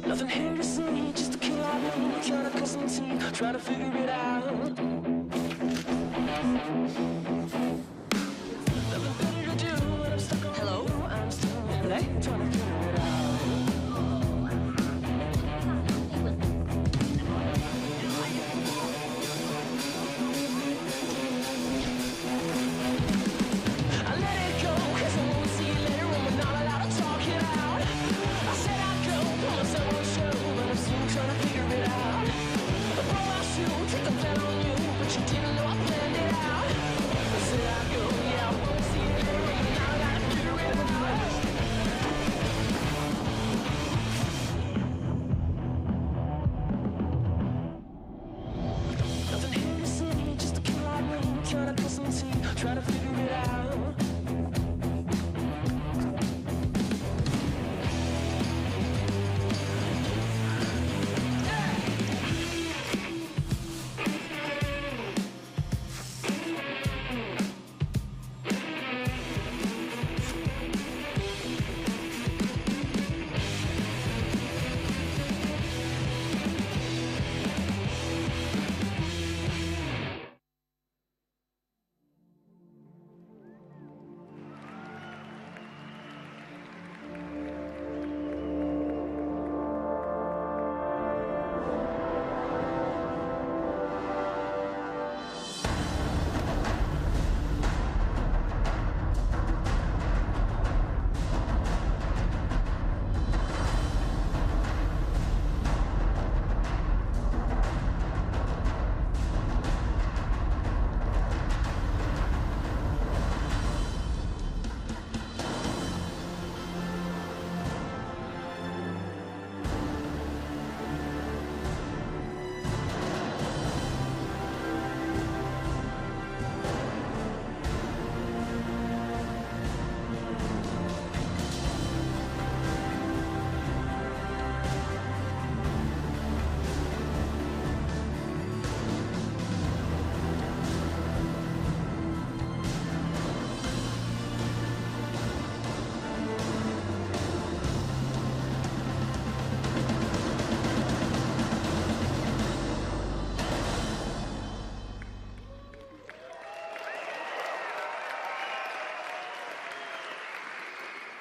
Nothing here to see, just a killer brain, trying to cut some teeth, try to figure it out. Nothing better to do when I'm stuck on. Hello? I'm still trying to figure it out. I let it go, 'cause I won't see you later when we're not allowed to talk it out. I said I'd go, put myself on the show, but I'm still trying to figure it out. I brought my shoe, take the plan on you, but you didn't know I planned it out. I said I'd go, yeah, I won't see you later when we're not allowed to figure it out. Nothing here to see, just a killer brain, trying to cut some teeth, try to figure it out.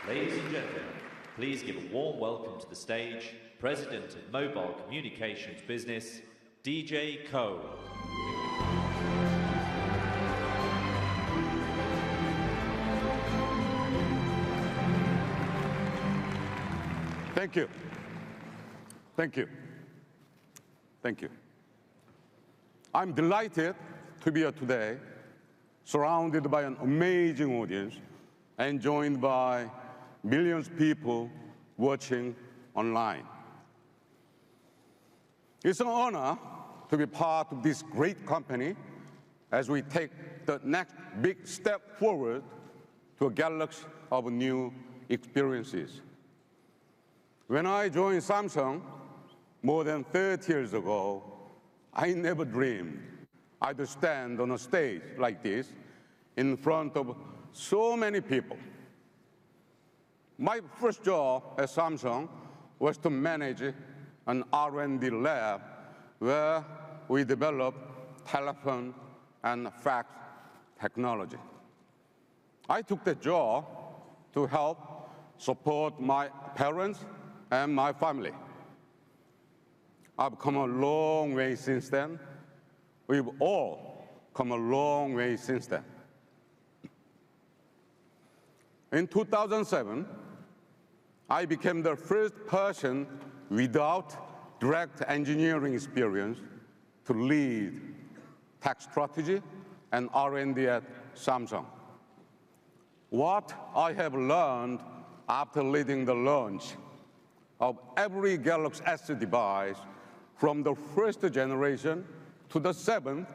Ladies and gentlemen, please give a warm welcome to the stage, President of Mobile Communications Business, DJ Ko. Thank you. Thank you. Thank you. I'm delighted to be here today, surrounded by an amazing audience and joined by millions of people watching online. It's an honor to be part of this great company as we take the next big step forward to a galaxy of new experiences. When I joined Samsung more than 30 years ago, I never dreamed I'd stand on a stage like this in front of so many people. My first job at Samsung was to manage an R&D lab where we developed telephone and fax technology. I took the job to help support my parents and my family. I've come a long way since then. We've all come a long way since then. In 2007, I became the first person without direct engineering experience to lead tech strategy and R&D at Samsung. What I have learned after leading the launch of every Galaxy S device from the first generation to the 7th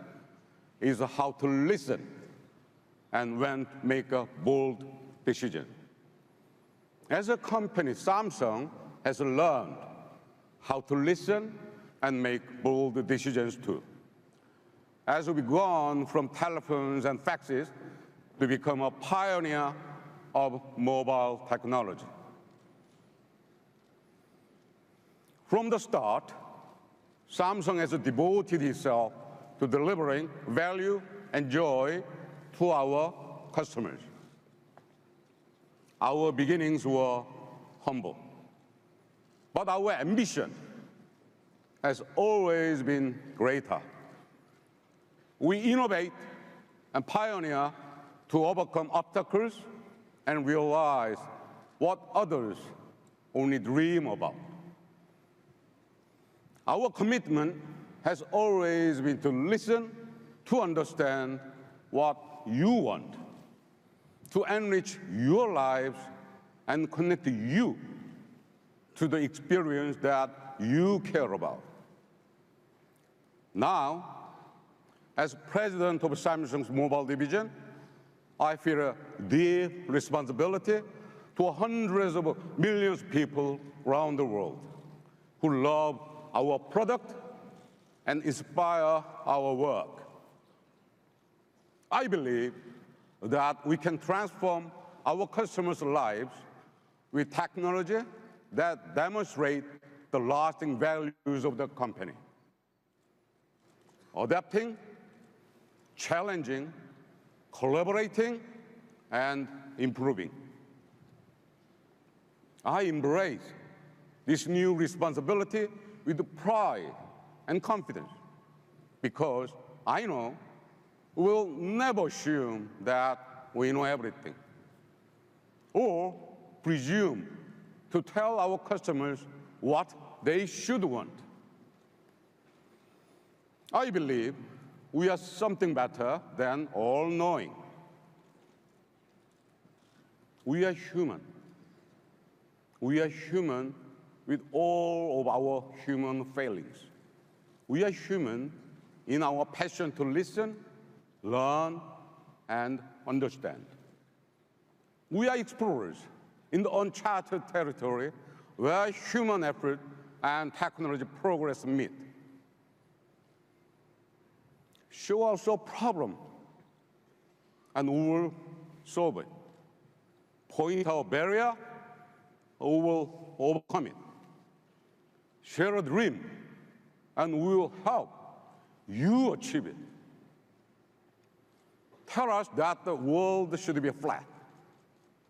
is how to listen and when to make a bold decision. As a company, Samsung has learned how to listen and make bold decisions too. As we've gone from telephones and faxes to become a pioneer of mobile technology. From the start, Samsung has devoted itself to delivering value and joy to our customers. Our beginnings were humble, but our ambition has always been greater. We innovate and pioneer to overcome obstacles and realize what others only dream about. Our commitment has always been to listen, to understand what you want, to enrich your lives and connect you to the experience that you care about. Now, as president of Samsung's mobile division, I feel a deep responsibility to hundreds of millions of people around the world who love our product and inspire our work. I believe that we can transform our customers' lives with technology that demonstrate the lasting values of the company. Adapting, challenging, collaborating, and improving. I embrace this new responsibility with pride and confidence because I know we'll never assume that we know everything or presume to tell our customers what they should want. I believe we are something better than all-knowing. We are human. We are human with all of our human failings. We are human in our passion to listen, learn, and understand. We are explorers in the uncharted territory where human effort and technology progress meet. Show us a problem, and we will solve it. Point out a barrier, we will overcome it. Share a dream, and we will help you achieve it. Tell us that the world should be flat,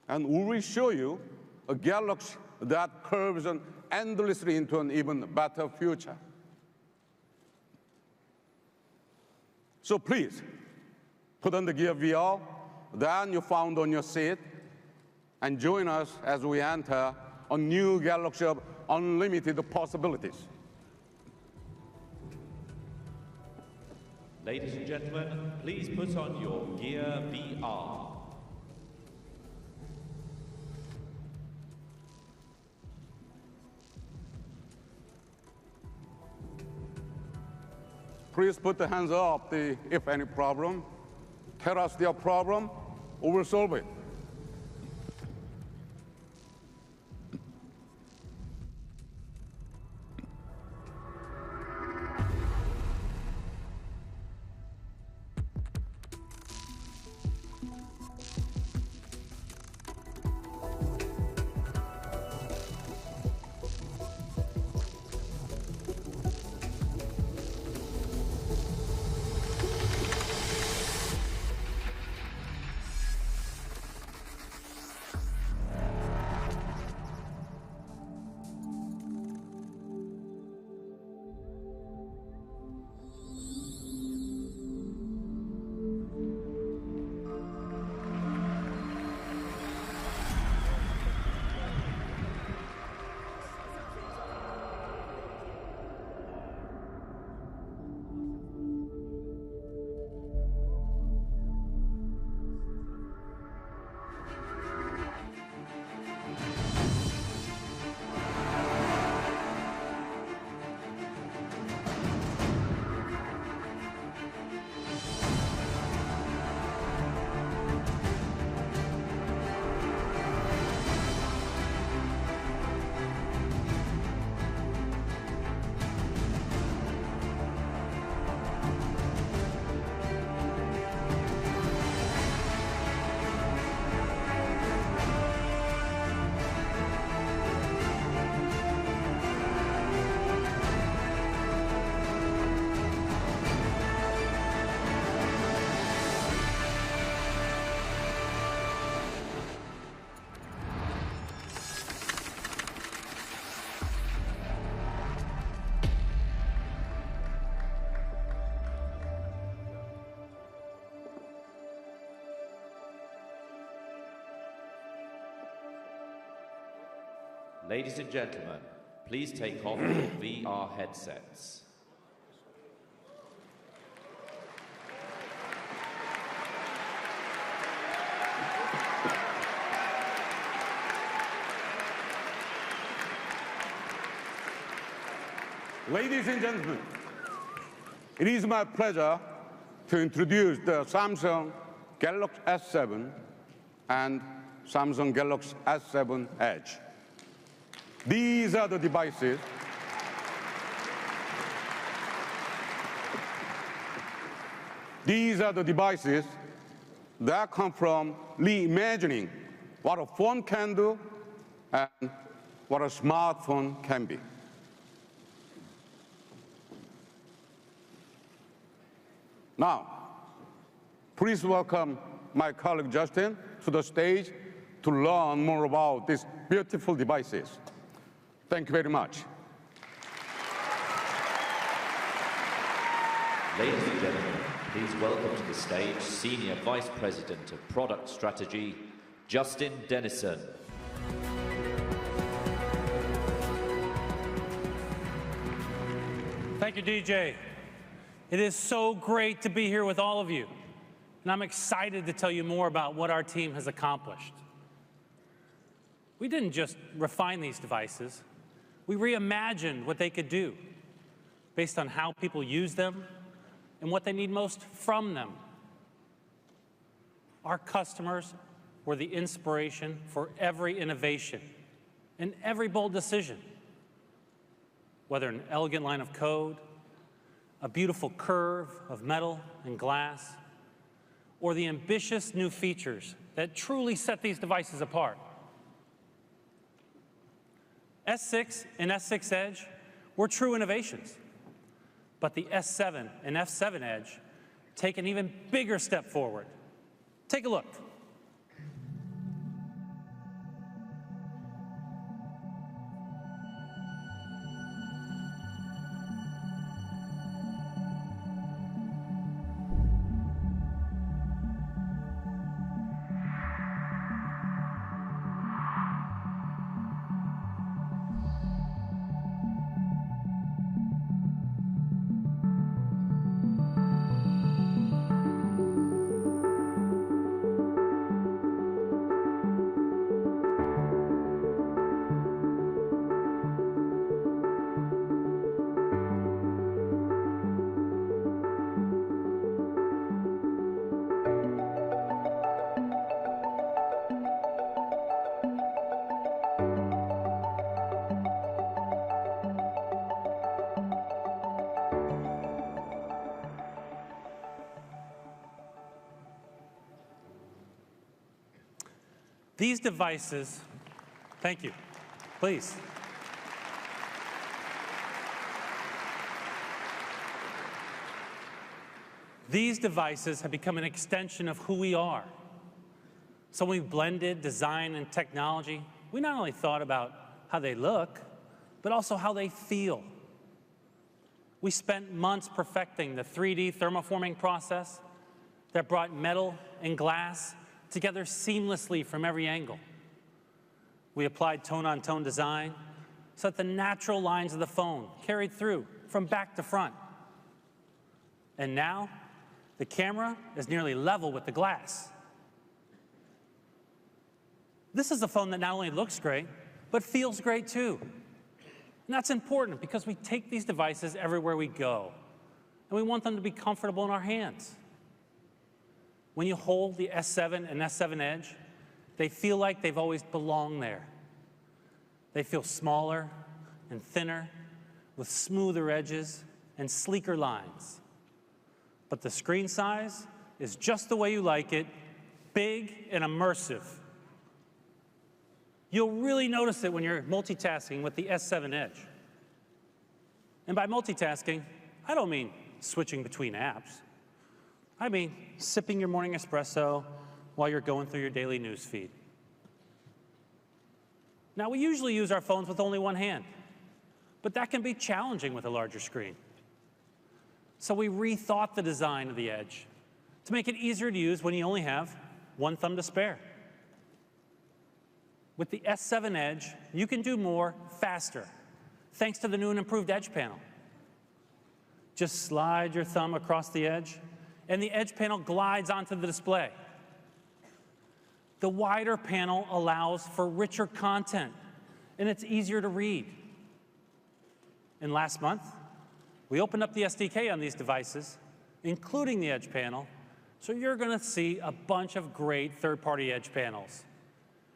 and we will show you a galaxy that curves endlessly into an even better future. So please, put on the Gear VR, then you found on your seat, and join us as we enter a new galaxy of unlimited possibilities. Ladies and gentlemen, please put on your Gear VR. Please put the hands up if any problem. Tell us their problem, we will solve it. Ladies and gentlemen, please take off your VR headsets. Ladies and gentlemen, it is my pleasure to introduce the Samsung Galaxy S7 and Samsung Galaxy S7 Edge. These are the devices that come from reimagining what a phone can do and what a smartphone can be. Now, please welcome my colleague Justin to the stage to learn more about these beautiful devices. Thank you very much. Ladies and gentlemen, please welcome to the stage Senior Vice President of Product Strategy, Justin Dennison. Thank you, DJ. It is so great to be here with all of you, and I'm excited to tell you more about what our team has accomplished. We didn't just refine these devices, we reimagined what they could do based on how people use them and what they need most from them. Our customers were the inspiration for every innovation and every bold decision, whether an elegant line of code, a beautiful curve of metal and glass, or the ambitious new features that truly set these devices apart. S6 and S6 Edge were true innovations, but the S7 and F7 Edge take an even bigger step forward. Take a look. These devices, thank you, please. These devices have become an extension of who we are. So when we blended design and technology, we not only thought about how they look, but also how they feel. We spent months perfecting the 3D thermoforming process that brought metal and glass together seamlessly from every angle. We applied tone-on-tone design so that the natural lines of the phone carried through from back to front. And now, the camera is nearly level with the glass. This is a phone that not only looks great, but feels great too. And that's important because we take these devices everywhere we go, and we want them to be comfortable in our hands. When you hold the S7 and S7 Edge, they feel like they've always belonged there. They feel smaller and thinner, with smoother edges and sleeker lines. But the screen size is just the way you like it, big and immersive. You'll really notice it when you're multitasking with the S7 Edge. And by multitasking, I don't mean switching between apps. I mean sipping your morning espresso while you're going through your daily news feed. Now, we usually use our phones with only one hand, but that can be challenging with a larger screen. So we rethought the design of the Edge to make it easier to use when you only have one thumb to spare. With the S7 Edge, you can do more faster, thanks to the new and improved Edge panel. Just slide your thumb across the edge, and the Edge panel glides onto the display. The wider panel allows for richer content, and it's easier to read. And last month, we opened up the SDK on these devices, including the Edge panel, so you're going to see a bunch of great third-party Edge panels.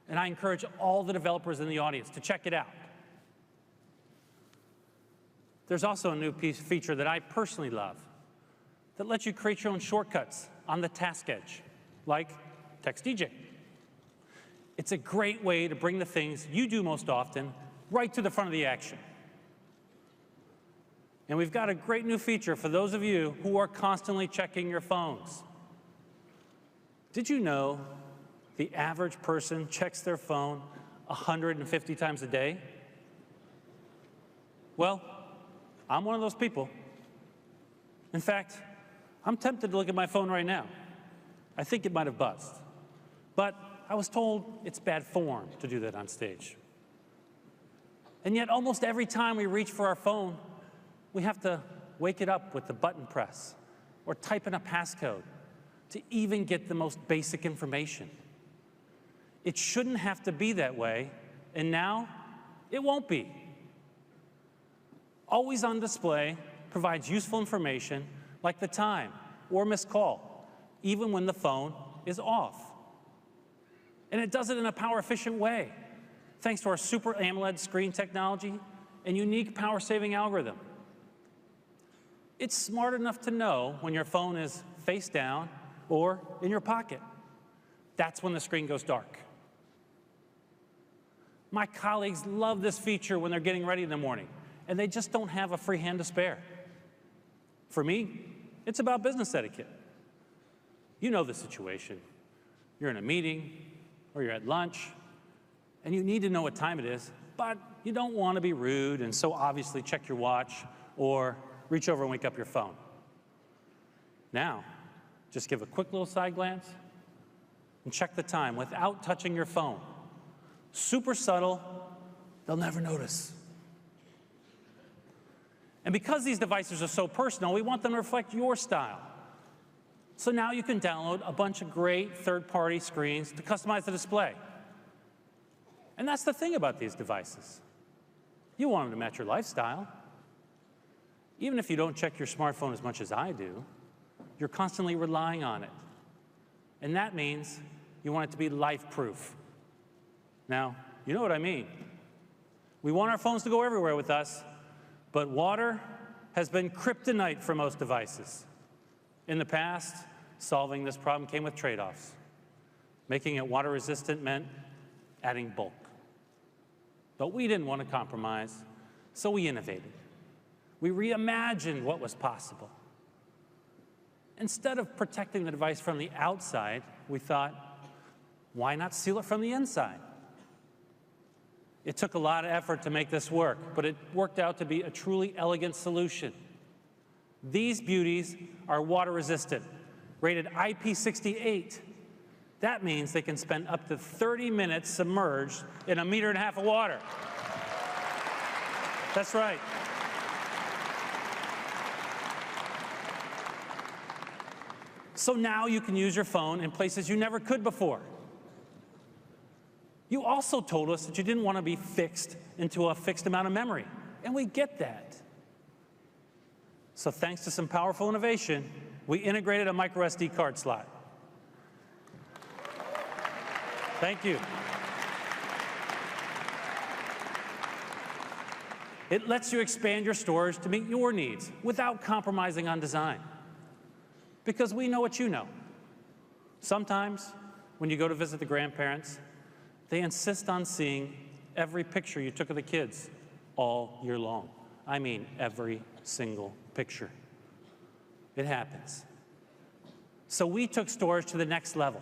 And I encourage all the developers in the audience to check it out. There's also a new feature that I personally love that lets you create your own shortcuts on the task edge, like Text DJ. It's a great way to bring the things you do most often right to the front of the action. And we've got a great new feature for those of you who are constantly checking your phones. Did you know the average person checks their phone 150 times a day? Well, I'm one of those people. In fact, I'm tempted to look at my phone right now. I think it might have buzzed. But I was told it's bad form to do that on stage. And yet, almost every time we reach for our phone, we have to wake it up with the button press or type in a passcode to even get the most basic information. It shouldn't have to be that way, and now it won't be. Always on display provides useful information like the time or missed call, even when the phone is off. And it does it in a power-efficient way, thanks to our Super AMOLED screen technology and unique power-saving algorithm. It's smart enough to know when your phone is face down or in your pocket. That's when the screen goes dark. My colleagues love this feature when they're getting ready in the morning, and they just don't have a free hand to spare. For me, it's about business etiquette. You know the situation. You're in a meeting, or you're at lunch, and you need to know what time it is, but you don't want to be rude and so obviously check your watch or reach over and wake up your phone. Now, just give a quick little side glance and check the time without touching your phone. Super subtle, they'll never notice. And because these devices are so personal, we want them to reflect your style. So now you can download a bunch of great third-party screens to customize the display. And that's the thing about these devices. You want them to match your lifestyle. Even if you don't check your smartphone as much as I do, you're constantly relying on it. And that means you want it to be life-proof. Now, you know what I mean. We want our phones to go everywhere with us, but water has been kryptonite for most devices. In the past, solving this problem came with trade-offs. Making it water-resistant meant adding bulk. But we didn't want to compromise, so we innovated. We reimagined what was possible. Instead of protecting the device from the outside, we thought, why not seal it from the inside? It took a lot of effort to make this work, but it worked out to be a truly elegant solution. These beauties are water-resistant, rated IP68. That means they can spend up to 30 minutes submerged in 1.5 meters of water. That's right. So now you can use your phone in places you never could before. You also told us that you didn't want to be fixed into a fixed amount of memory, and we get that. So thanks to some powerful innovation, we integrated a micro SD card slot. Thank you. It lets you expand your storage to meet your needs without compromising on design. Because we know what you know. Sometimes, when you go to visit the grandparents, they insist on seeing every picture you took of the kids all year long. I mean, every single picture. It happens. So we took storage to the next level.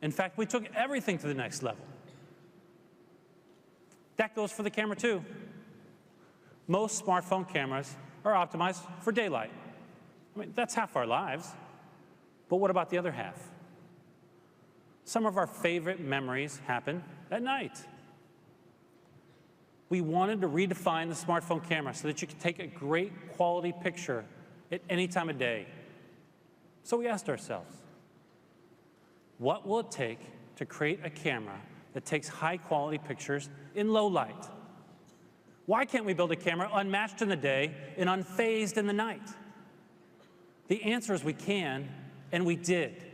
In fact, we took everything to the next level. That goes for the camera, too. Most smartphone cameras are optimized for daylight. I mean, that's half our lives. But what about the other half? Some of our favorite memories happen at night. We wanted to redefine the smartphone camera so that you could take a great quality picture at any time of day. So we asked ourselves, what will it take to create a camera that takes high quality pictures in low light? Why can't we build a camera unmatched in the day and unfazed in the night? The answer is we can, and we did.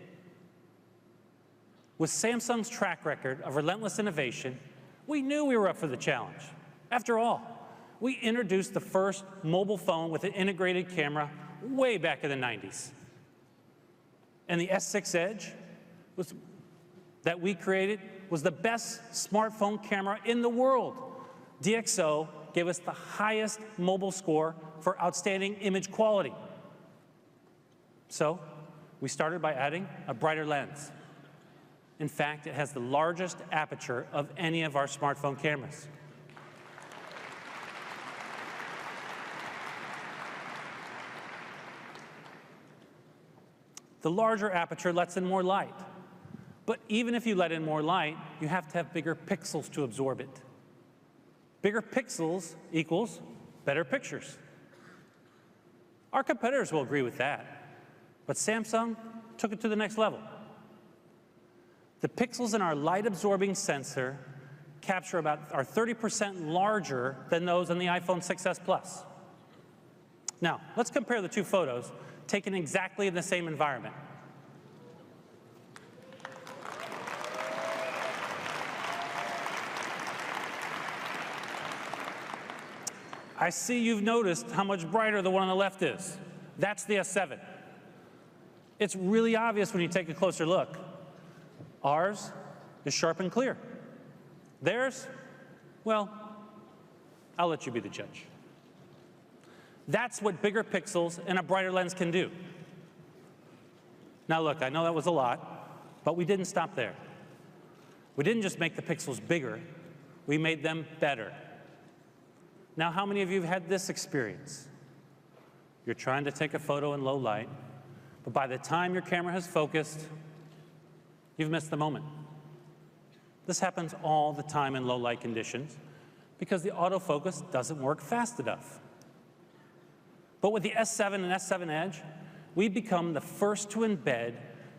With Samsung's track record of relentless innovation, we knew we were up for the challenge. After all, we introduced the first mobile phone with an integrated camera way back in the 90s. And the S6 Edge that we created was the best smartphone camera in the world. DxO gave us the highest mobile score for outstanding image quality. So we started by adding a brighter lens. In fact, it has the largest aperture of any of our smartphone cameras. The larger aperture lets in more light. But even if you let in more light, you have to have bigger pixels to absorb it. Bigger pixels equals better pictures. Our competitors will agree with that. But Samsung took it to the next level. The pixels in our light-absorbing sensor are 30% larger than those in the iPhone 6s Plus. Now, let's compare the two photos taken exactly in the same environment. I see you've noticed how much brighter the one on the left is. That's the S7. It's really obvious when you take a closer look. Ours is sharp and clear. Theirs, well, I'll let you be the judge. That's what bigger pixels and a brighter lens can do. Now look, I know that was a lot, but we didn't stop there. We didn't just make the pixels bigger, we made them better. Now, how many of you have had this experience? You're trying to take a photo in low light, but by the time your camera has focused, you've missed the moment. This happens all the time in low light conditions because the autofocus doesn't work fast enough. But with the S7 and S7 Edge, we've become the first to embed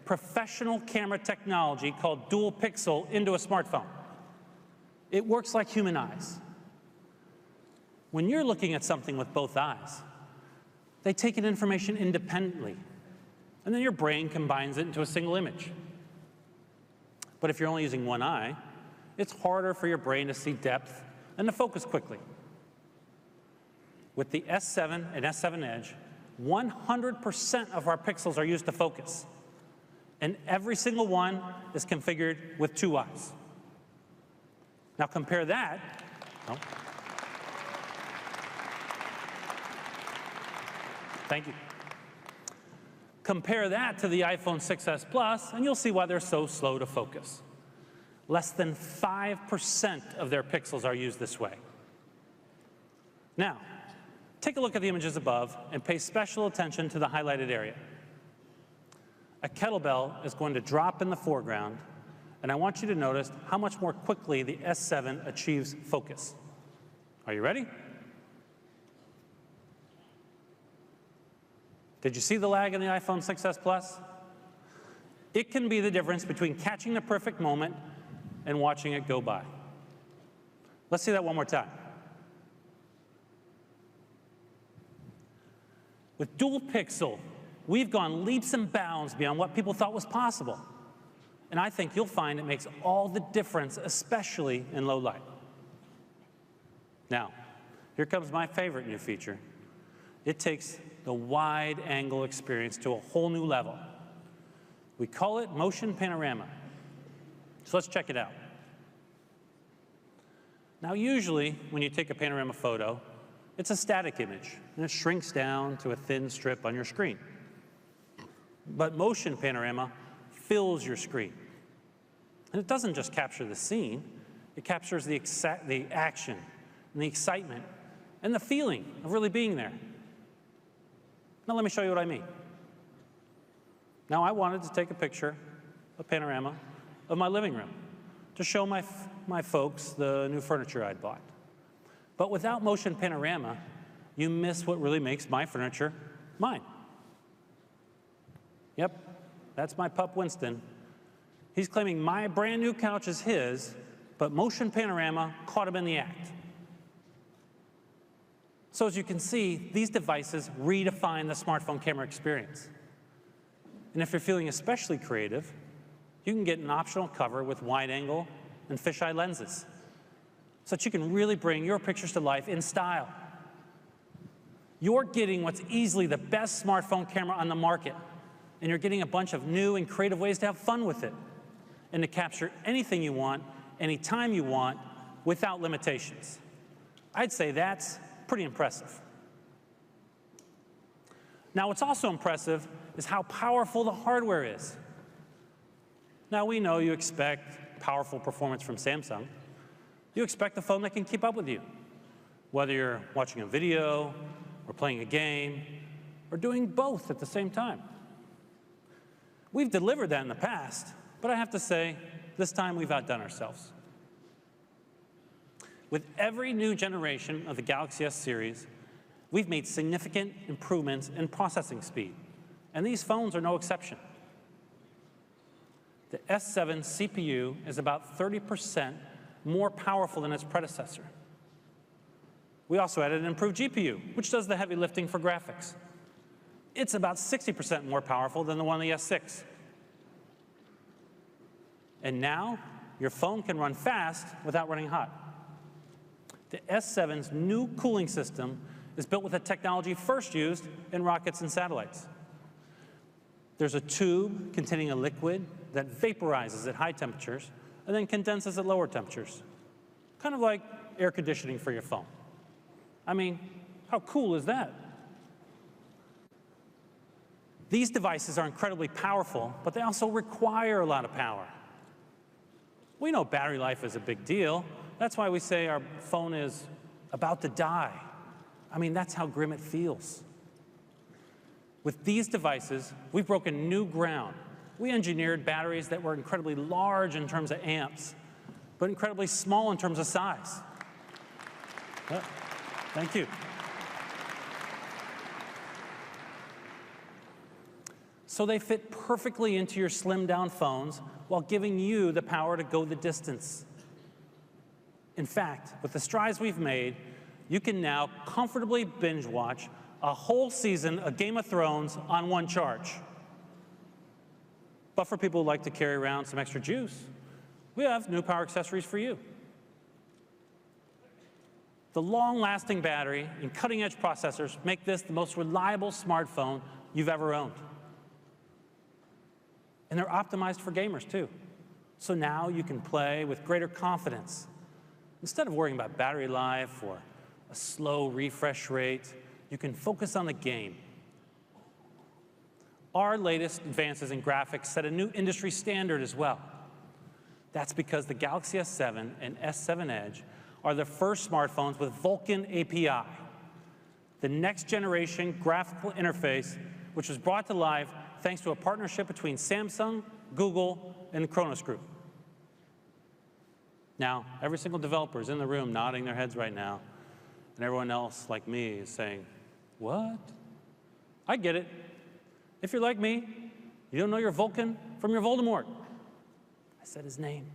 professional camera technology called dual pixel into a smartphone. It works like human eyes. When you're looking at something with both eyes, they take in information independently, and then your brain combines it into a single image. But if you're only using one eye, it's harder for your brain to see depth and to focus quickly. With the S7 and S7 Edge, 100% of our pixels are used to focus, and every single one is configured with two eyes. Now compare that. Thank you. Compare that to the iPhone 6s Plus, and you'll see why they're so slow to focus. Less than 5% of their pixels are used this way. Now, take a look at the images above and pay special attention to the highlighted area. A kettlebell is going to drop in the foreground, and I want you to notice how much more quickly the S7 achieves focus. Are you ready? Did you see the lag in the iPhone 6s Plus? It can be the difference between catching the perfect moment and watching it go by. Let's see that one more time. With dual pixel, we've gone leaps and bounds beyond what people thought was possible. And I think you'll find it makes all the difference, especially in low light. Now, here comes my favorite new feature. It takes the wide angle experience to a whole new level. We call it motion panorama. So let's check it out. Now, usually when you take a panorama photo, it's a static image, and it shrinks down to a thin strip on your screen. But motion panorama fills your screen. And it doesn't just capture the scene, it captures the action and the excitement and the feeling of really being there. Now let me show you what I mean. Now I wanted to take a picture, a panorama, of my living room to show my folks the new furniture I'd bought. But without motion panorama, you miss what really makes my furniture mine. Yep, that's my pup Winston. He's claiming my brand new couch is his, but motion panorama caught him in the act. So as you can see, these devices redefine the smartphone camera experience. And if you're feeling especially creative, you can get an optional cover with wide angle and fisheye lenses, so that you can really bring your pictures to life in style. You're getting what's easily the best smartphone camera on the market, and you're getting a bunch of new and creative ways to have fun with it, and to capture anything you want, anytime you want, without limitations. I'd say that's pretty impressive. Now, what's also impressive is how powerful the hardware is. Now, we know you expect powerful performance from Samsung. You expect a phone that can keep up with you, whether you're watching a video, or playing a game, or doing both at the same time. We've delivered that in the past, but I have to say, this time we've outdone ourselves. With every new generation of the Galaxy S series, we've made significant improvements in processing speed, and these phones are no exception. The S7 CPU is about 30% more powerful than its predecessor. We also added an improved GPU, which does the heavy lifting for graphics. It's about 60% more powerful than the one on the S6. And now, your phone can run fast without running hot. The S7's new cooling system is built with a technology first used in rockets and satellites. There's a tube containing a liquid that vaporizes at high temperatures and then condenses at lower temperatures, kind of like air conditioning for your phone. I mean, how cool is that? These devices are incredibly powerful, but they also require a lot of power. We know battery life is a big deal. That's why we say our phone is about to die. I mean, that's how grim it feels. With these devices, we've broken new ground. We engineered batteries that were incredibly large in terms of amps, but incredibly small in terms of size. Thank you. So they fit perfectly into your slimmed-down phones while giving you the power to go the distance. In fact, with the strides we've made, you can now comfortably binge watch a whole season of Game of Thrones on one charge. But for people who like to carry around some extra juice, we have new power accessories for you. The long-lasting battery and cutting-edge processors make this the most reliable smartphone you've ever owned. And they're optimized for gamers, too. So now you can play with greater confidence. Instead of worrying about battery life or a slow refresh rate, you can focus on the game. Our latest advances in graphics set a new industry standard as well. That's because the Galaxy S7 and S7 Edge are the first smartphones with Vulkan API, the next generation graphical interface, which was brought to life thanks to a partnership between Samsung, Google, and the Kronos Group. Now, every single developer is in the room nodding their heads right now, and everyone else, like me, is saying, what? I get it. If you're like me, you don't know your Vulkan from your Voldemort. I said his name.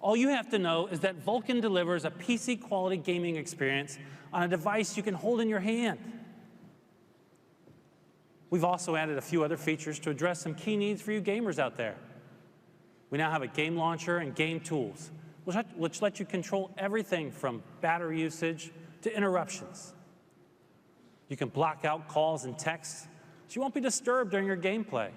All you have to know is that Vulkan delivers a PC-quality gaming experience on a device you can hold in your hand. We've also added a few other features to address some key needs for you gamers out there. We now have a game launcher and game tools, which let you control everything from battery usage to interruptions. You can block out calls and texts so you won't be disturbed during your gameplay.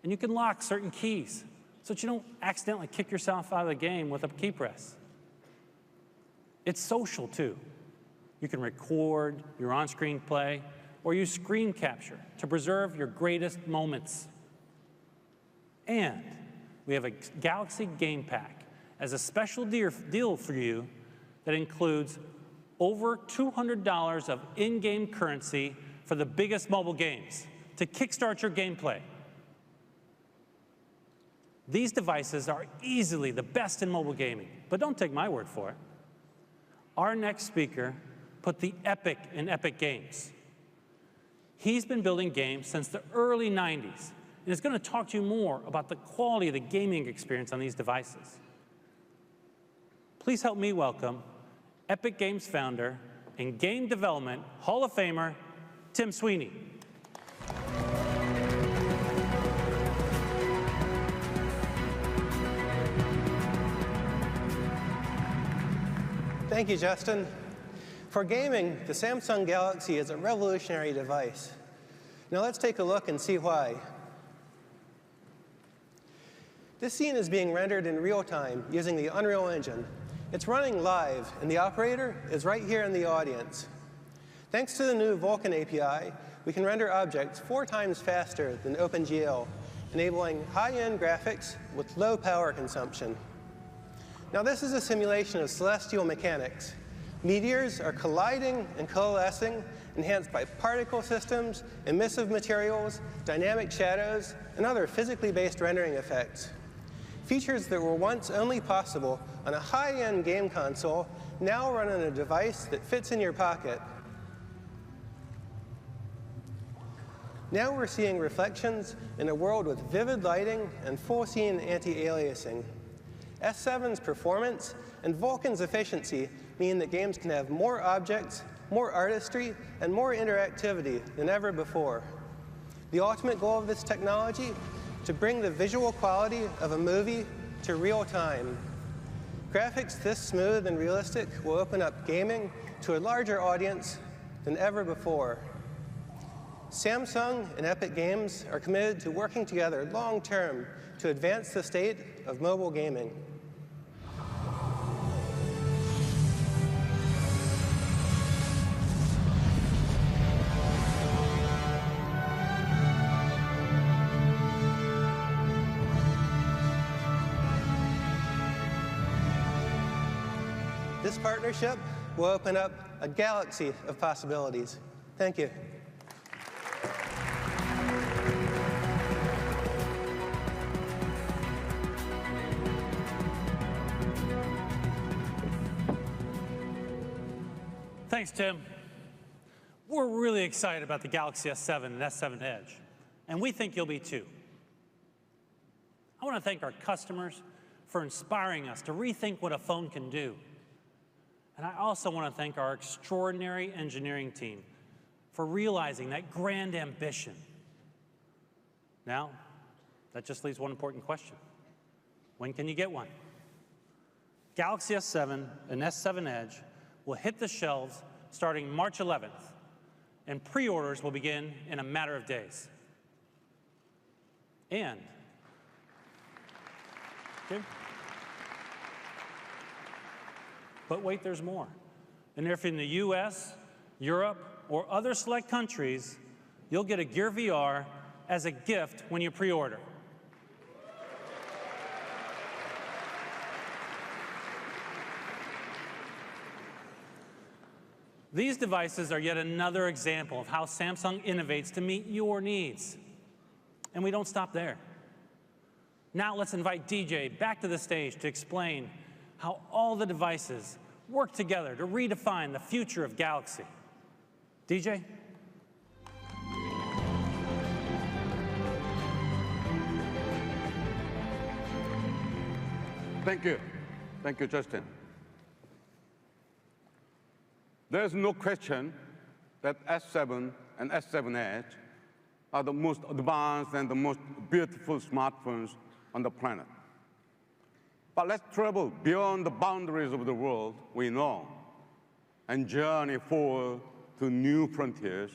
And you can lock certain keys so that you don't accidentally kick yourself out of the game with a key press. It's social, too. You can record your on-screen play or use screen capture to preserve your greatest moments. And we have a Galaxy Game Pack as a special deal for you that includes over $200 of in-game currency for the biggest mobile games to kickstart your gameplay. These devices are easily the best in mobile gaming, but don't take my word for it. Our next speaker put the epic in Epic Games. He's been building games since the early 90s and is going to talk to you more about the quality of the gaming experience on these devices. Please help me welcome Epic Games founder and Game Development Hall of Famer, Tim Sweeney. Thank you, Justin. For gaming, the Samsung Galaxy is a revolutionary device. Now let's take a look and see why. This scene is being rendered in real time using the Unreal Engine. It's running live, and the operator is right here in the audience. Thanks to the new Vulkan API, we can render objects 4 times faster than OpenGL, enabling high-end graphics with low power consumption. Now this is a simulation of celestial mechanics. Meteors are colliding and coalescing, enhanced by particle systems, emissive materials, dynamic shadows, and other physically based rendering effects. Features that were once only possible on a high-end game console now run on a device that fits in your pocket. Now we're seeing reflections in a world with vivid lighting and full-scene anti-aliasing. S7's performance and Vulkan's efficiency mean that games can have more objects, more artistry, and more interactivity than ever before. The ultimate goal of this technology: to bring the visual quality of a movie to real time. Graphics this smooth and realistic will open up gaming to a larger audience than ever before. Samsung and Epic Games are committed to working together long-term to advance the state of mobile gaming. This partnership will open up a galaxy of possibilities. Thank you. Thanks, Tim. We're really excited about the Galaxy S7 and S7 Edge, and we think you'll be too. I want to thank our customers for inspiring us to rethink what a phone can do. And I also want to thank our extraordinary engineering team for realizing that grand ambition. Now, that just leaves one important question. When can you get one? Galaxy S7 and S7 Edge will hit the shelves starting March 11th, and pre-orders will begin in a matter of days. And, okay. But wait, there's more. And if in the US, Europe, or other select countries, you'll get a Gear VR as a gift when you pre-order. These devices are yet another example of how Samsung innovates to meet your needs. And we don't stop there. Now let's invite DJ back to the stage to explain how all the devices work together to redefine the future of Galaxy. DJ? Thank you. Thank you, Justin. There's no question that S7 and S7 Edge are the most advanced and the most beautiful smartphones on the planet. But let's travel beyond the boundaries of the world we know and journey forward to new frontiers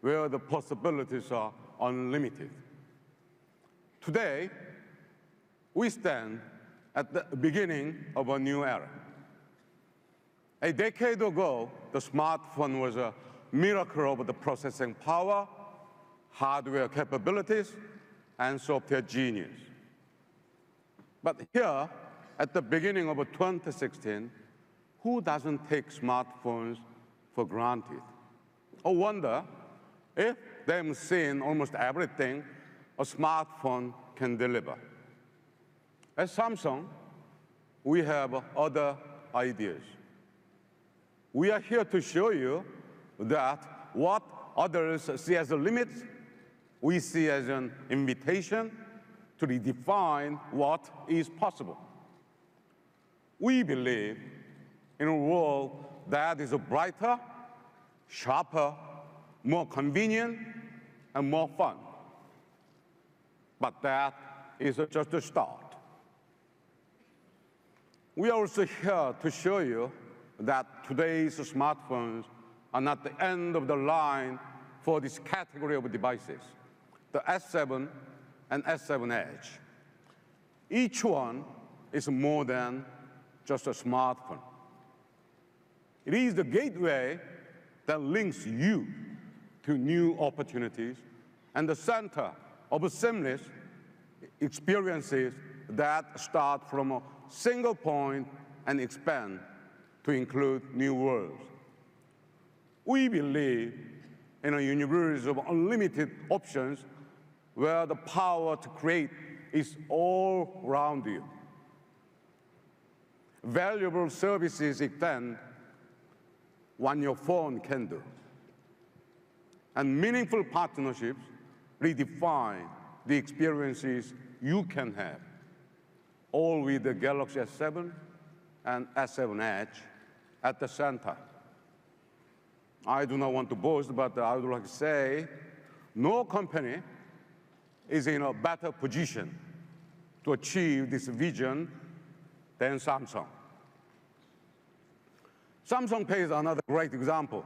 where the possibilities are unlimited. Today, we stand at the beginning of a new era. A decade ago, the smartphone was a miracle of the processing power, hardware capabilities, and software genius. But here, at the beginning of 2016, who doesn't take smartphones for granted? I wonder if they've seen almost everything a smartphone can deliver. At Samsung, we have other ideas. We are here to show you that what others see as a limit, we see as an invitation to redefine what is possible. We believe in a world that is brighter, sharper, more convenient, and more fun. But that is just a start. We are also here to show you that today's smartphones are not the end of the line for this category of devices, the S7 and S7 Edge. Each one is more than just a smartphone. It is the gateway that links you to new opportunities and the center of seamless experiences that start from a single point and expand to include new worlds. We believe in a universe of unlimited options where the power to create is all around you. Valuable services extend what your phone can do. And meaningful partnerships redefine the experiences you can have, all with the Galaxy S7 and S7 Edge at the center. I do not want to boast, but I would like to say no company is in a better position to achieve this vision than Samsung. Samsung Pay is another great example.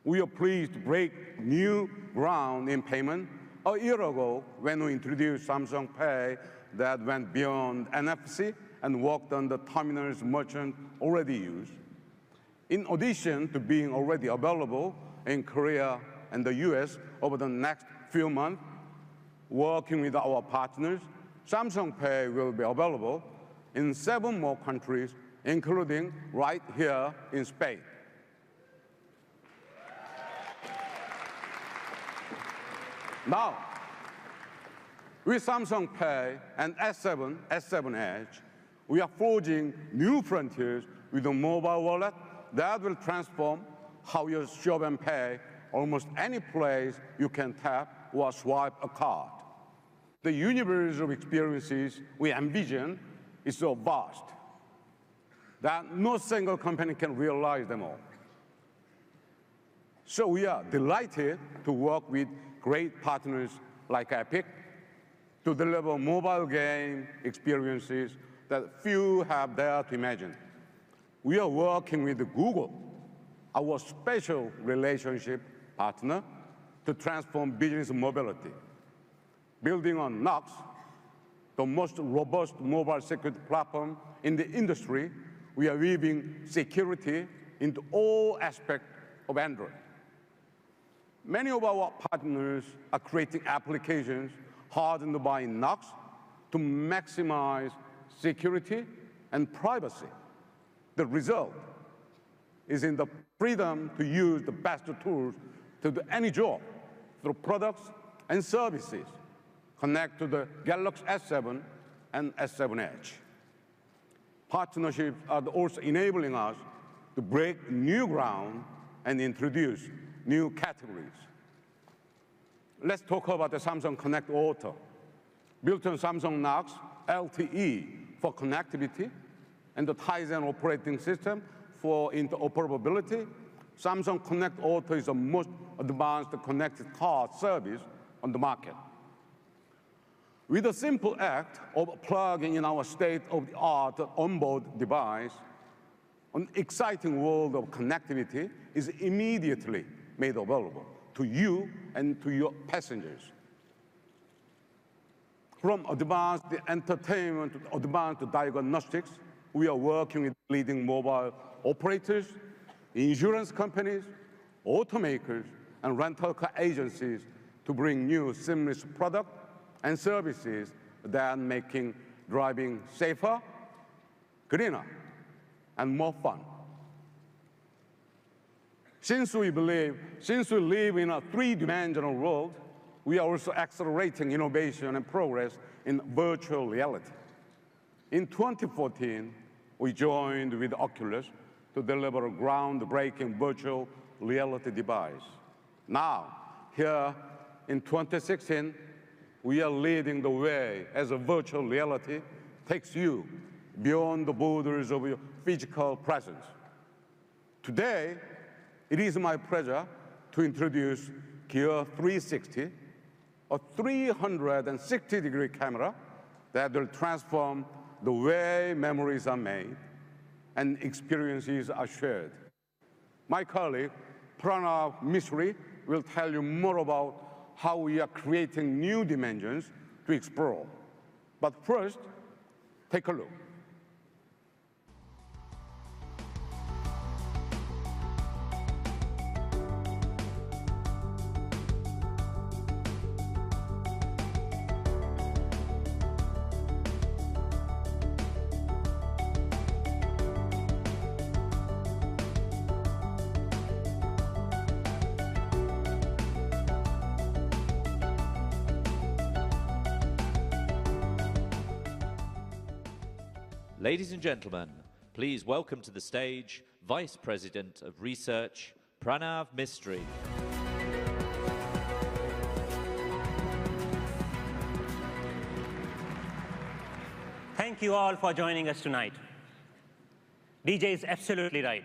We are pleased to break new ground in payment a year ago when we introduced Samsung Pay that went beyond NFC and worked on the terminals merchants already use. In addition to being already available in Korea and the US over the next few months, working with our partners, Samsung Pay will be available in 7 more countries, including right here in Spain. Now, with Samsung Pay and S7, S7 Edge, we are forging new frontiers with a mobile wallet that will transform how you shop and pay almost any place you can tap or swipe a card. The universe of experiences we envision is so vast that no single company can realize them all. So we are delighted to work with great partners like Epic to deliver mobile game experiences that few have dared to imagine. We are working with Google, our special relationship partner, to transform business mobility. Building on Knox, the most robust mobile security platform in the industry, we are weaving security into all aspects of Android. Many of our partners are creating applications hardened by Knox to maximize security and privacy. The result is in the freedom to use the best tools to do any job through products and services connect to the Galaxy S7 and S7 Edge. Partnerships are also enabling us to break new ground and introduce new categories. Let's talk about the Samsung Connect Auto. Built on Samsung Knox LTE for connectivity and the Tizen operating system for interoperability, Samsung Connect Auto is the most advanced connected car service on the market. With a simple act of plugging in our state-of-the-art onboard device, an exciting world of connectivity is immediately made available to you and to your passengers. From advanced entertainment to advanced diagnostics, we are working with leading mobile operators, insurance companies, automakers, and rental car agencies to bring new seamless products and services that are making driving safer, greener, and more fun. Since we live in a three-dimensional world, we are also accelerating innovation and progress in virtual reality. In 2014, we joined with Oculus to deliver a groundbreaking virtual reality device. Now, here in 2016, we are leading the way as a virtual reality takes you beyond the borders of your physical presence. Today, it is my pleasure to introduce Gear 360, a 360-degree camera that will transform the way memories are made and experiences are shared. My colleague, Pranav Mishri, will tell you more about how we are creating new dimensions to explore. But first, take a look. Ladies and gentlemen, please welcome to the stage Vice President of Research, Pranav Mistry. Thank you all for joining us tonight. DJ is absolutely right.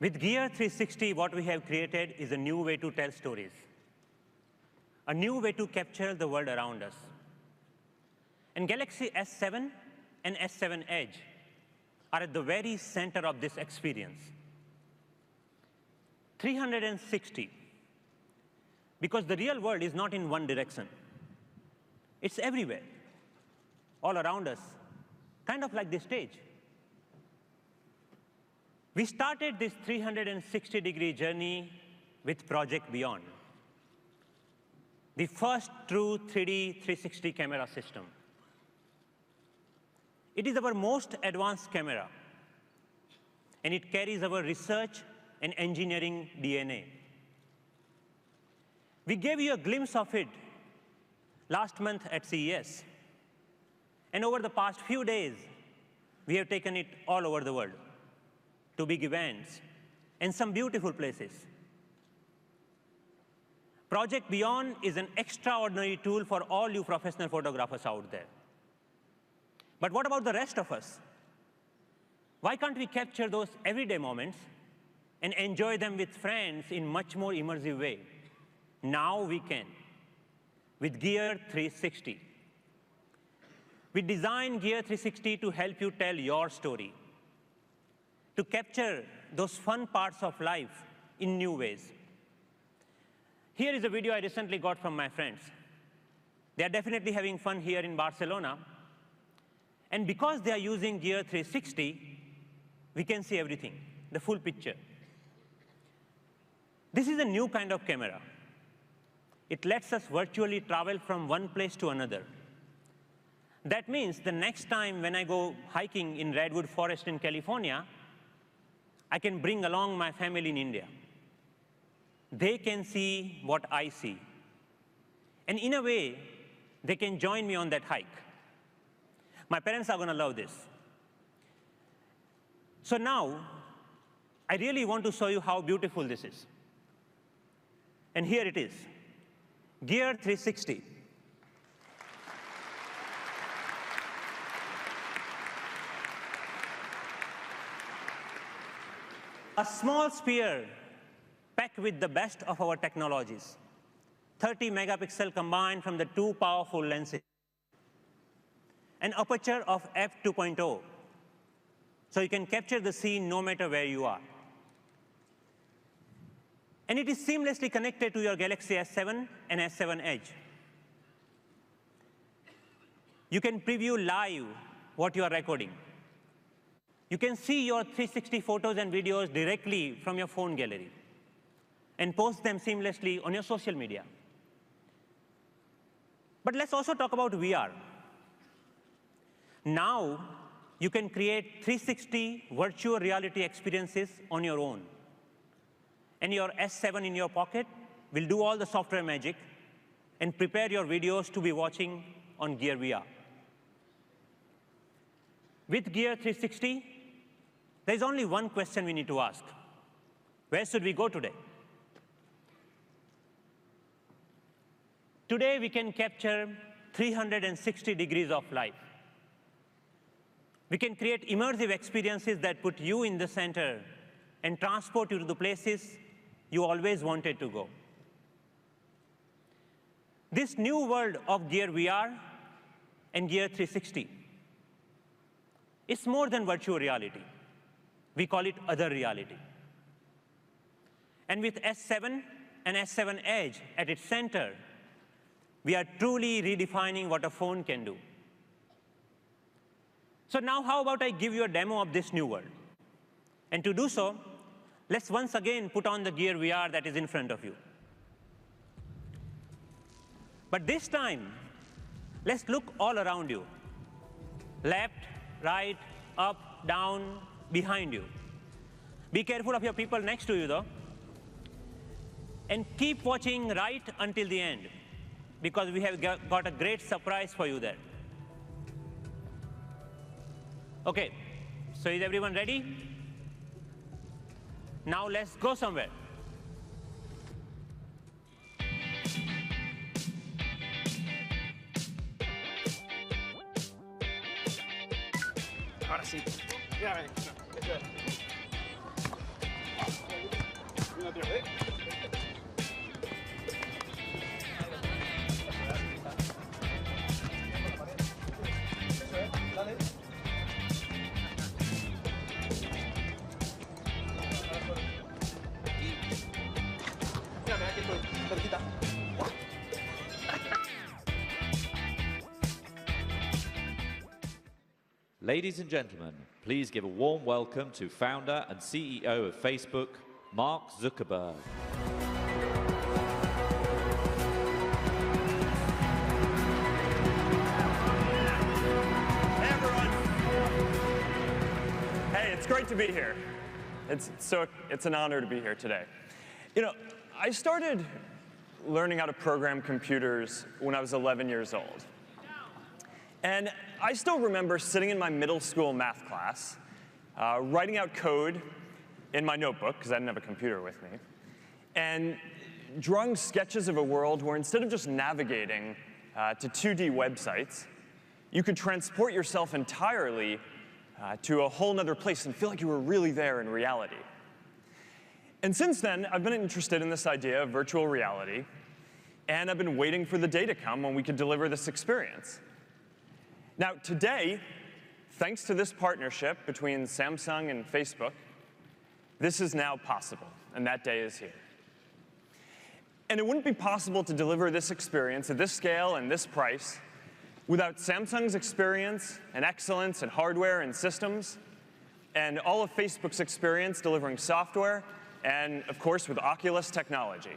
With Gear 360, what we have created is a new way to tell stories, a new way to capture the world around us. And Galaxy S7 and S7 Edge are at the very center of this experience. 360, because the real world is not in one direction. It's everywhere, all around us, kind of like this stage. We started this 360-degree journey with Project Beyond, the first true 3D 360 camera system. It is our most advanced camera, and it carries our research and engineering DNA. We gave you a glimpse of it last month at CES, and over the past few days, we have taken it all over the world to big events and some beautiful places. Project Beyond is an extraordinary tool for all you professional photographers out there. But what about the rest of us? Why can't we capture those everyday moments and enjoy them with friends in much more immersive way? Now we can, with Gear 360. We designed Gear 360 to help you tell your story, to capture those fun parts of life in new ways. Here is a video I recently got from my friends. They are definitely having fun here in Barcelona. And because they are using Gear 360, we can see everything, the full picture. This is a new kind of camera. It lets us virtually travel from one place to another. That means the next time when I go hiking in Redwood Forest in California, I can bring along my family in India. They can see what I see. And in a way, they can join me on that hike. My parents are going to love this. So now, I really want to show you how beautiful this is. And here it is, Gear 360. A small sphere packed with the best of our technologies, 30 megapixel combined from the two powerful lenses, an aperture of f2.0, so you can capture the scene no matter where you are. And it is seamlessly connected to your Galaxy S7 and S7 Edge. You can preview live what you are recording. You can see your 360 photos and videos directly from your phone gallery and post them seamlessly on your social media. But let's also talk about VR. Now, you can create 360 virtual reality experiences on your own. And your S7 in your pocket will do all the software magic and prepare your videos to be watching on Gear VR. With Gear 360, there's only one question we need to ask. Where should we go today? Today, we can capture 360 degrees of life. We can create immersive experiences that put you in the center and transport you to the places you always wanted to go. This new world of Gear VR and Gear 360 is more than virtual reality. We call it other reality. And with S7 and S7 Edge at its center, we are truly redefining what a phone can do. So now how about I give you a demo of this new world? And to do so, let's once again put on the Gear VR that is in front of you. But this time, let's look all around you. Left, right, up, down, behind you. Be careful of your people next to you, though. And keep watching right until the end, because we have got a great surprise for you there. OK, so is everyone ready? Now let's go somewhere. Ahora sí. Mírame. Eso es. Mira, tío, ¿eh? Eso es. Dale. Mírame, aquí estoy. Cerquita. Ladies and gentlemen, please give a warm welcome to founder and CEO of Facebook, Mark Zuckerberg. Hey, everyone. Hey, it's great to be here. It's an honor to be here today. You know, I started learning how to program computers when I was 11 years old. And I still remember sitting in my middle school math class, writing out code in my notebook, because I didn't have a computer with me, and drawing sketches of a world where instead of just navigating to 2D websites, you could transport yourself entirely to a whole other place and feel like you were really there in reality. And since then, I've been interested in this idea of virtual reality, and I've been waiting for the day to come when we could deliver this experience. Now, today, thanks to this partnership between Samsung and Facebook, this is now possible, and that day is here. And it wouldn't be possible to deliver this experience at this scale and this price without Samsung's experience and excellence in hardware and systems, and all of Facebook's experience delivering software, and of course, with Oculus technology.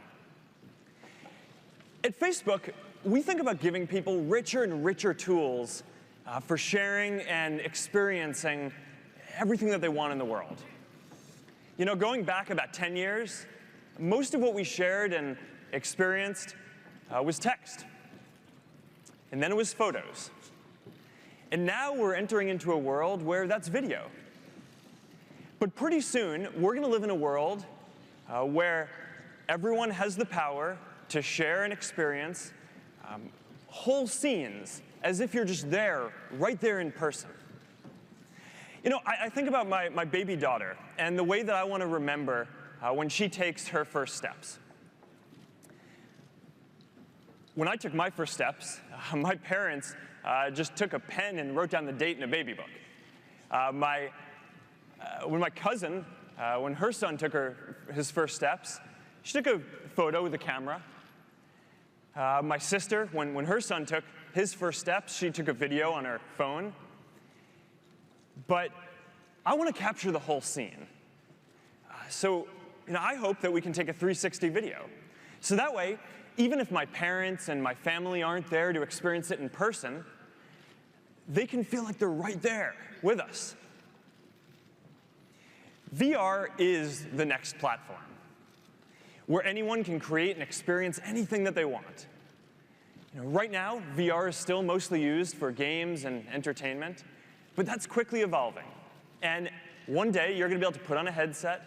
At Facebook, we think about giving people richer and richer tools for sharing and experiencing everything that they want in the world. You know, going back about 10 years, most of what we shared and experienced was text. And then it was photos. And now we're entering into a world where that's video. But pretty soon, we're going to live in a world where everyone has the power to share and experience whole scenes as if you're just there, right there in person. You know, I think about my baby daughter and the way that I want to remember when she takes her first steps. When I took my first steps, my parents just took a pen and wrote down the date in a baby book. When my cousin, when her son took his first steps, she took a photo with a camera. My sister, when her son took his first steps, she took a video on her phone. But I want to capture the whole scene. So I hope that we can take a 360 video. So that way, even if my parents and my family aren't there to experience it in person, they can feel like they're right there with us. VR is the next platform, where anyone can create and experience anything that they want. Right now, VR is still mostly used for games and entertainment, But that's quickly evolving. And one day, you're going to be able to put on a headset,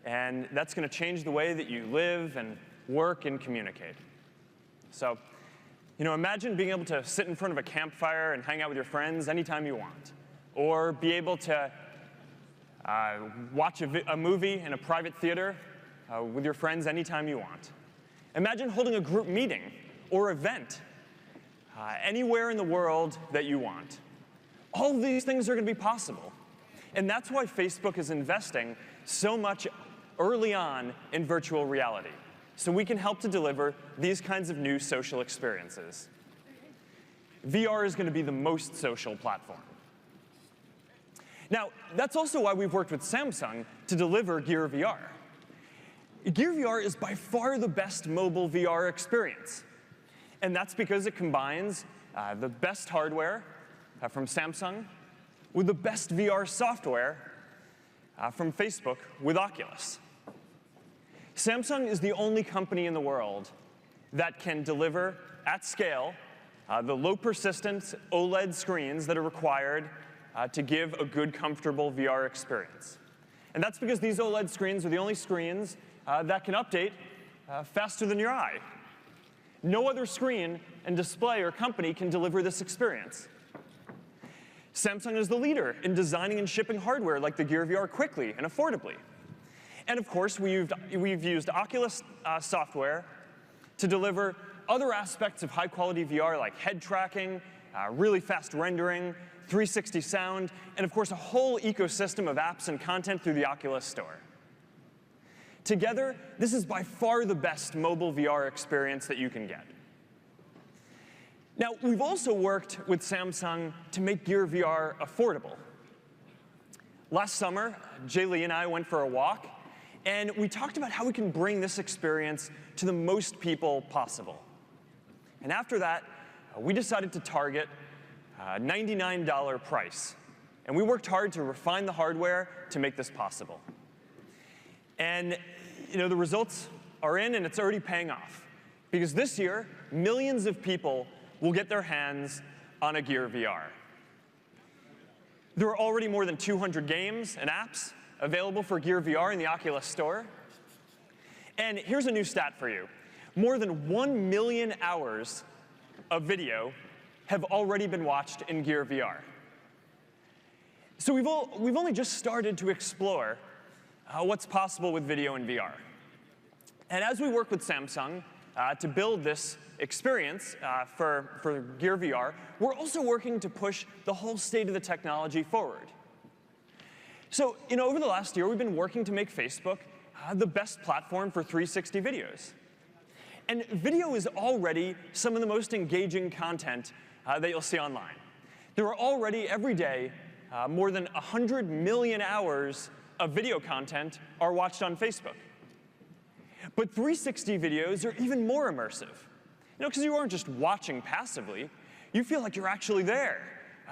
and that's going to change the way that you live and work and communicate. So, imagine being able to sit in front of a campfire and hang out with your friends anytime you want. Or be able to watch a movie in a private theater with your friends anytime you want. Imagine holding a group meeting or event anywhere in the world that you want. All of these things are going to be possible. And that's why Facebook is investing so much early on in virtual reality, so we can help to deliver these kinds of new social experiences. VR is going to be the most social platform. Now, that's also why we've worked with Samsung to deliver Gear VR. Gear VR is by far the best mobile VR experience. And that's because it combines the best hardware from Samsung with the best VR software from Facebook with Oculus. Samsung is the only company in the world that can deliver at scale the low persistence OLED screens that are required to give a good, comfortable VR experience. And that's because these OLED screens are the only screens that can update faster than your eye. No other screen and display or company can deliver this experience. Samsung is the leader in designing and shipping hardware like the Gear VR quickly and affordably. And of course, we've used Oculus software to deliver other aspects of high-quality VR like head tracking, really fast rendering, 360 sound, and of course, a whole ecosystem of apps and content through the Oculus Store. Together, this is by far the best mobile VR experience that you can get. Now, we've also worked with Samsung to make Gear VR affordable. Last summer, Jay Lee and I went for a walk, and we talked about how we can bring this experience to the most people possible. And after that, we decided to target a $99 price. And we worked hard to refine the hardware to make this possible. And the results are in, and it's already paying off. Because this year, millions of people will get their hands on a Gear VR. There are already more than 200 games and apps available for Gear VR in the Oculus Store. And here's a new stat for you. More than 1 million hours of video have already been watched in Gear VR. So we've only just started to explore what's possible with video in VR. And as we work with Samsung to build this experience for Gear VR, we're also working to push the whole state of the technology forward. So over the last year, we've been working to make Facebook the best platform for 360 videos. And video is already some of the most engaging content that you'll see online. There are already, every day, more than 100 million hours of video content are watched on Facebook. But 360 videos are even more immersive. Because you aren't just watching passively. You feel like you're actually there.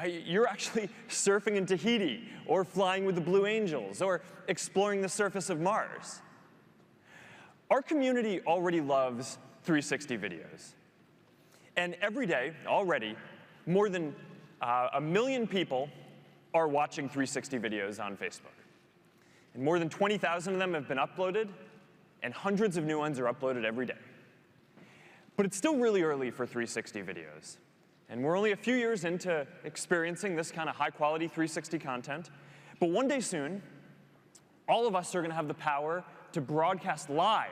You're actually surfing in Tahiti, or flying with the Blue Angels, or exploring the surface of Mars. Our community already loves 360 videos. And every day, already, more than 1 million people are watching 360 videos on Facebook. And more than 20,000 of them have been uploaded, and hundreds of new ones are uploaded every day. But it's still really early for 360 videos. And we're only a few years into experiencing this kind of high-quality 360 content. But one day soon, all of us are going to have the power to broadcast live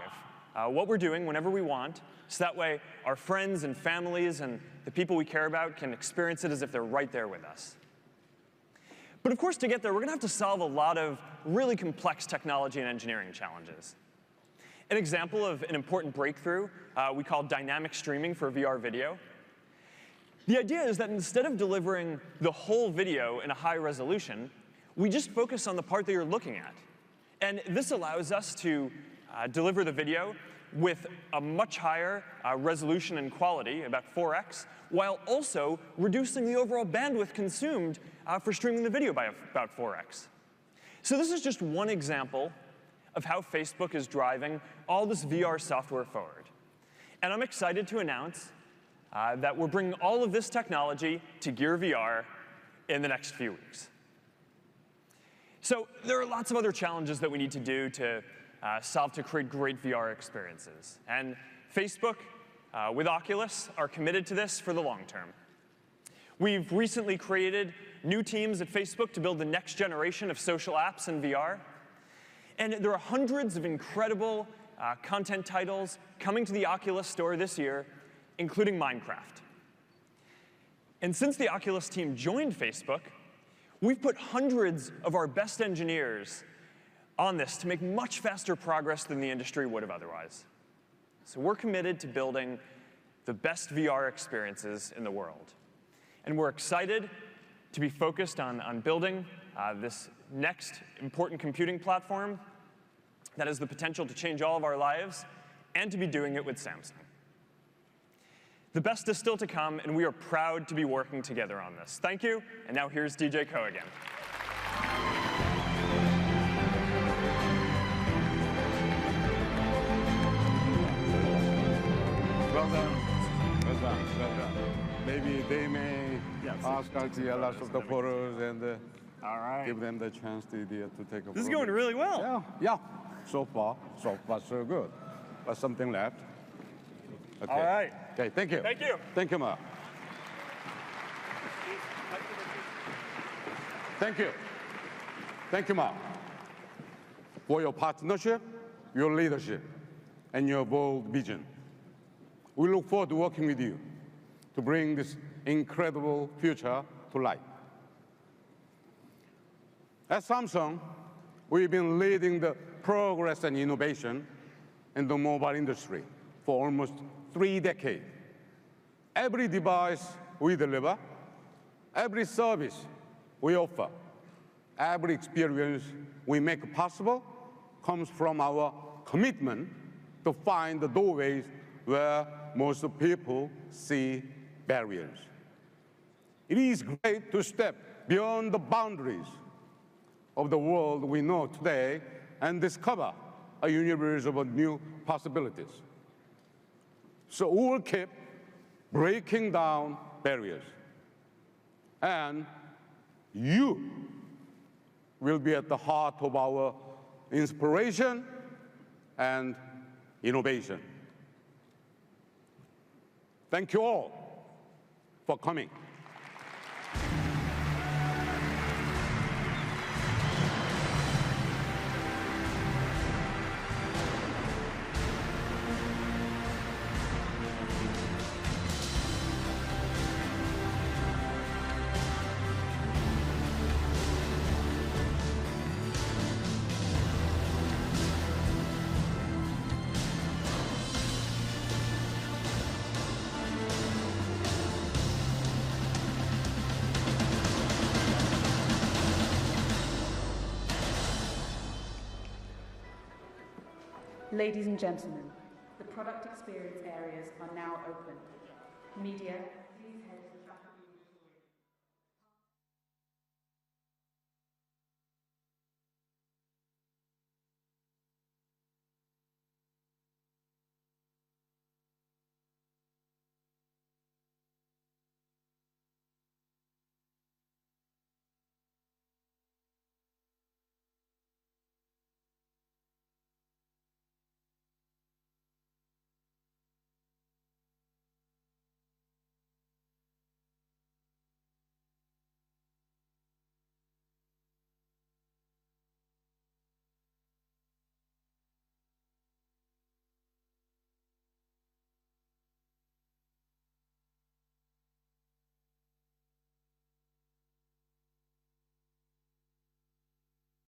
what we're doing whenever we want, so that way our friends and families and the people we care about can experience it as if they're right there with us. But of course, to get there, we're going to have to solve a lot of really complex technology and engineering challenges. An example of an important breakthrough we call dynamic streaming for VR video. The idea is that instead of delivering the whole video in a high resolution, we just focus on the part that you're looking at. And this allows us to deliver the video with a much higher resolution and quality, about 4x, while also reducing the overall bandwidth consumed for streaming the video by about 4x. So this is just one example of how Facebook is driving all this VR software forward. And I'm excited to announce that we're bringing all of this technology to Gear VR in the next few weeks. So there are lots of other challenges that we need to do to solve to create great VR experiences. And Facebook, with Oculus, are committed to this for the long term. We've recently created new teams at Facebook to build the next generation of social apps in VR. And there are hundreds of incredible content titles coming to the Oculus store this year, including Minecraft. And since the Oculus team joined Facebook, we've put hundreds of our best engineers on this to make much faster progress than the industry would have otherwise. So we're committed to building the best VR experiences in the world. And we're excited to be focused on building this next important computing platform that has the potential to change all of our lives, and to be doing it with Samsung. The best is still to come, and we are proud to be working together on this. Thank you, and now here's DJ Ko again. Well done. Well done. Well done. Maybe they may ask us to lots of the photos and All right. give them the chance to take a photo. This is going really well. Yeah, yeah. So far, so good. But something left. Okay. All right. Okay, thank you. Thank you. Thank you, Mark. Thank you. Thank you, Mark, for your partnership, your leadership, and your bold vision. We look forward to working with you to bring this incredible future to life. At Samsung, we've been leading the progress and innovation in the mobile industry for almost 3 decades. Every device we deliver, every service we offer, every experience we make possible comes from our commitment to find the doorways where most people see barriers. It is great to step beyond the boundaries of the world we know today and discover a universe of new possibilities. So we will keep breaking down barriers. And you will be at the heart of our inspiration and innovation. Thank you all for coming. Ladies and gentlemen, the product experience areas are now open. Media, please head